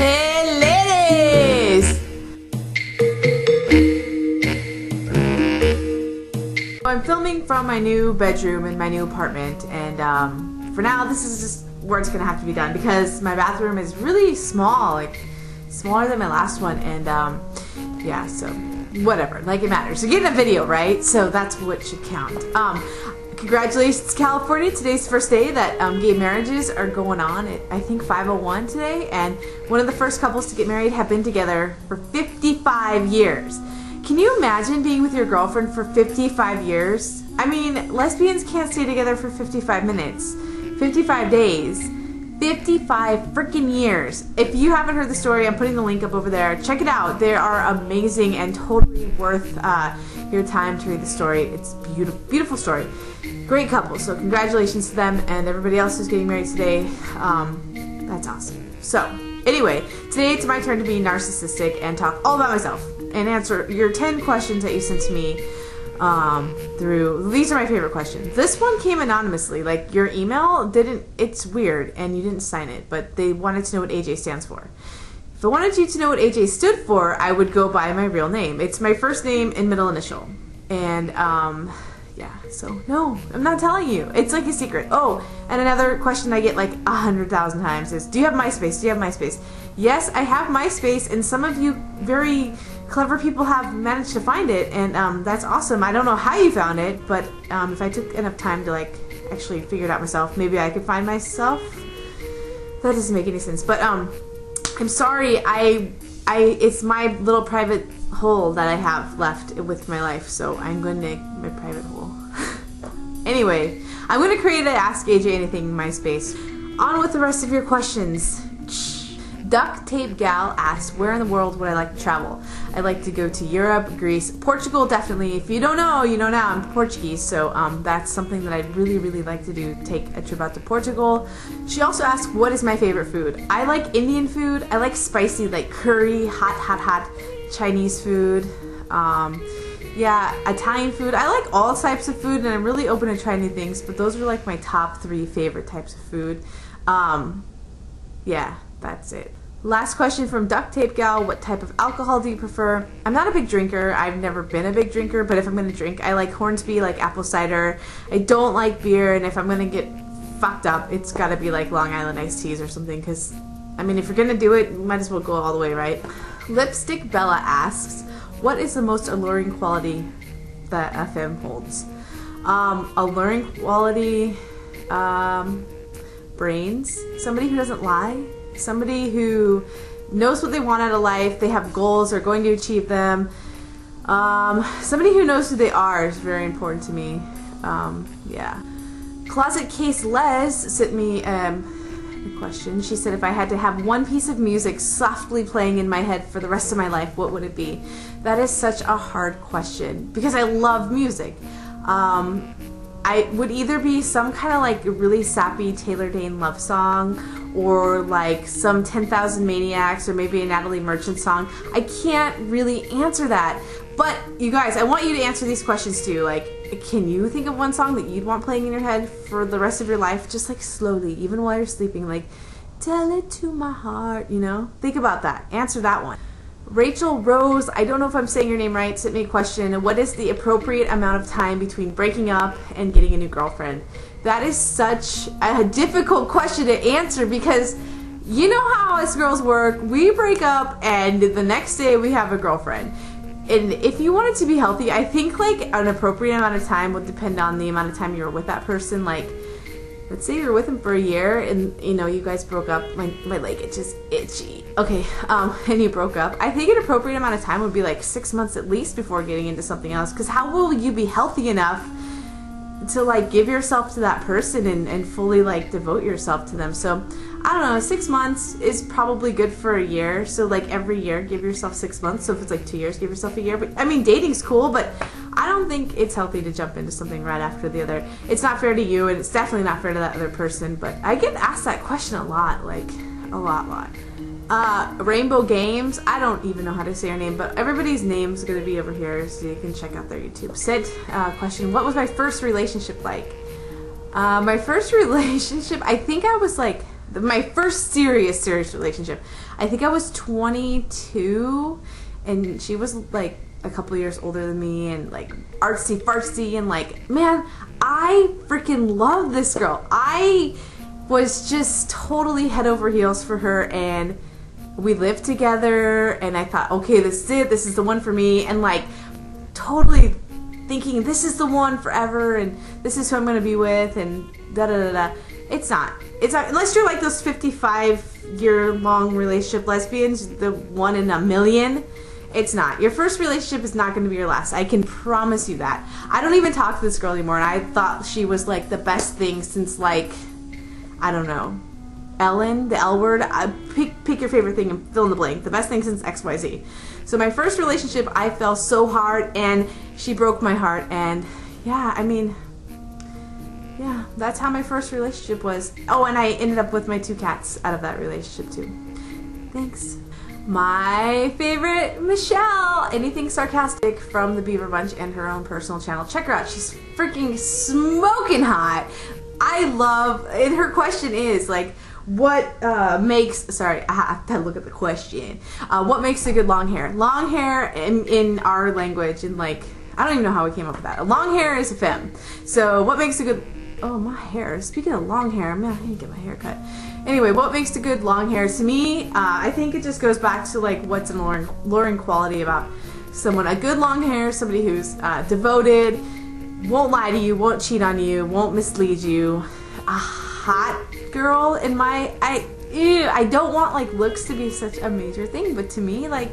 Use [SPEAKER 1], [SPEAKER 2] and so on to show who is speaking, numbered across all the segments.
[SPEAKER 1] Hey ladies! I'm filming from my new bedroom in my new apartment, and for now this is just where it's gonna have to be done because my bathroom is really small, like smaller than my last one, and yeah, so whatever, like it matters. You're getting a video, right? So that's what should count. Congratulations, California. Today's the first day that gay marriages are going on at, I think, 501 today, and one of the first couples to get married have been together for 55 years. Can you imagine being with your girlfriend for 55 years? I mean, lesbians can't stay together for 55 minutes, 55 days, 55 freaking years. If you haven't heard the story, I'm putting the link up over there. Check it out. They are amazing and totally worth your time to read the story. It's beautiful, beautiful story. Great couple. So congratulations to them and everybody else who's getting married today. That's awesome. So anyway, today it's my turn to be narcissistic and talk all about myself and answer your 10 questions that you sent to me through. These are my favorite questions. This one came anonymously. Like, your email didn't, it's weird and you didn't sign it, but they wanted to know what AJ stands for. If I wanted you to know what AJ stood for, I would go by my real name. It's my first name and middle initial. And yeah, so no, I'm not telling you. It's like a secret. Oh, and another question I get like 100,000 times is, do you have MySpace? Do you have MySpace? Yes, I have MySpace, and some of you very clever people have managed to find it, and that's awesome. I don't know how you found it, but if I took enough time to like actually figure it out myself, maybe I could find myself. That doesn't make any sense, but I'm sorry. It's my little private hole that I have left with my life, so I'm going to make my private hole. Anyway, I'm going to create an Ask AJ Anything in MySpace. On with the rest of your questions. Duct Tape Gal asks, where in the world would I like to travel? I'd like to go to Europe, Greece, Portugal, definitely. If you don't know, you know now. I'm Portuguese, so that's something that I'd really, really like to do, take a trip out to Portugal. She also asked, what is my favorite food? I like Indian food. I like spicy, like curry, hot Chinese food. Yeah, Italian food. I like all types of food, and I'm really open to trying new things, but those are like my top 3 favorite types of food. Yeah, that's it. Last question from Duct Tape Gal, what type of alcohol do you prefer? I'm not a big drinker. I've never been a big drinker, but if I'm going to drink, I like Hornsby, like apple cider. I don't like beer, and if I'm going to get fucked up, it's got to be like Long Island iced teas or something, because, I mean, if you're going to do it, you might as well go all the way, right? Lipstick Bella asks, what is the most alluring quality that a femme holds? Alluring quality, brains. Somebody who doesn't lie. Somebody who knows what they want out of life. They have goals. They're going to achieve them. Somebody who knows who they are is very important to me. Yeah. Closet Case Les sent me a question. She said, if I had to have one piece of music softly playing in my head for the rest of my life, what would it be? That is such a hard question because I love music. I would either be some kind of like really sappy Taylor Dane love song, or like some 10,000 Maniacs, or maybe a Natalie Merchant song. I can't really answer that. But you guys, I want you to answer these questions too. Like, can you think of one song that you'd want playing in your head for the rest of your life? Just like slowly, even while you're sleeping, like, tell it to my heart, you know? Think about that. Answer that one. Rachel Rose, I don't know if I'm saying your name right, sent me a question. What is the appropriate amount of time between breaking up and getting a new girlfriend? That is such a difficult question to answer because you know how us girls work. We break up and the next day we have a girlfriend. And if you want it to be healthy, I think like an appropriate amount of time would depend on the amount of time you were with that person. Like, let's say you were with him for a year and, you know, you guys broke up. My leg itches itchy. Okay, and you broke up. I think an appropriate amount of time would be like 6 months at least before getting into something else. Because how will you be healthy enough to like give yourself to that person and fully like devote yourself to them? So I don't know, 6 months is probably good for a year. So like every year give yourself 6 months. So if it's like 2 years, give yourself a year. But I mean, dating's cool, but I don't think it's healthy to jump into something right after the other. It's not fair to you, and it's definitely not fair to that other person. But I get asked that question a lot, like a lot. Rainbow Games, I don't even know how to say her name, but everybody's name's gonna be over here so you can check out their YouTube. Sid, question, what was my first relationship like? My first relationship, I think I was like, my first serious relationship, I think I was 22, and she was like a couple years older than me, and like artsy fartsy, and like, man, I freaking love this girl. I was just totally head over heels for her, and we lived together, and I thought, okay, this is it, this is the one for me, and like totally thinking this is the one forever, and this is who I'm gonna be with, and da da da da. It's not unless you're like those 55-year-long relationship lesbians, the one in a million. It's not. Your first relationship is not going to be your last. I can promise you that. I don't even talk to this girl anymore, and I thought she was like the best thing since, like, I don't know, Ellen, the L word. Pick your favorite thing and fill in the blank. The best thing since XYZ. So my first relationship, I fell so hard, and she broke my heart, and yeah, I mean, yeah, that's how my first relationship was. Oh, and I ended up with my 2 cats out of that relationship too. Thanks. My favorite, Michelle. Anything sarcastic from the Beaver Bunch and her own personal channel. Check her out. She's freaking smoking hot. I love, and her question is like, what makes, sorry, I have to look at the question. What makes a good long hair? Long hair in our language, and like, I don't even know how we came up with that. A long hair is a femme. So what makes a good, oh, my hair. Speaking of long hair, man, I need to get my hair cut. Anyway, what makes a good long hair? To me, I think it just goes back to like what's an alluring quality about someone. A good long hair, somebody who's devoted, won't lie to you, won't cheat on you, won't mislead you. A hot girl in my, I don't want like looks to be such a major thing, but to me, like,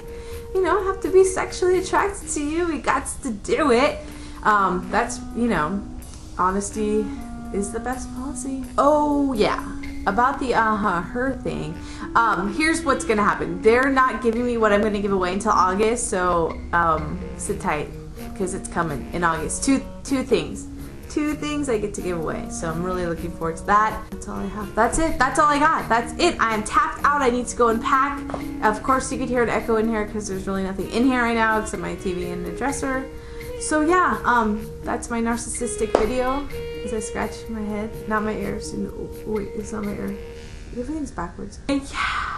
[SPEAKER 1] you know, have to be sexually attracted to you. We got to do it. That's, you know, honesty is the best policy. Oh yeah, about the her thing. Here's what's gonna happen. They're not giving me what I'm gonna give away until August, so sit tight because it's coming in August. Two things I get to give away, so I'm really looking forward to that. That's all I have. That's it. That's all I got. That's it. I am tapped out. I need to go and pack. Of course, you could hear an echo in here because there's really nothing in here right now except my TV and the dresser. So yeah, that's my narcissistic video. As I scratch my head, not my ears. Oh, wait, it's not my ear. Everything's backwards. And yeah.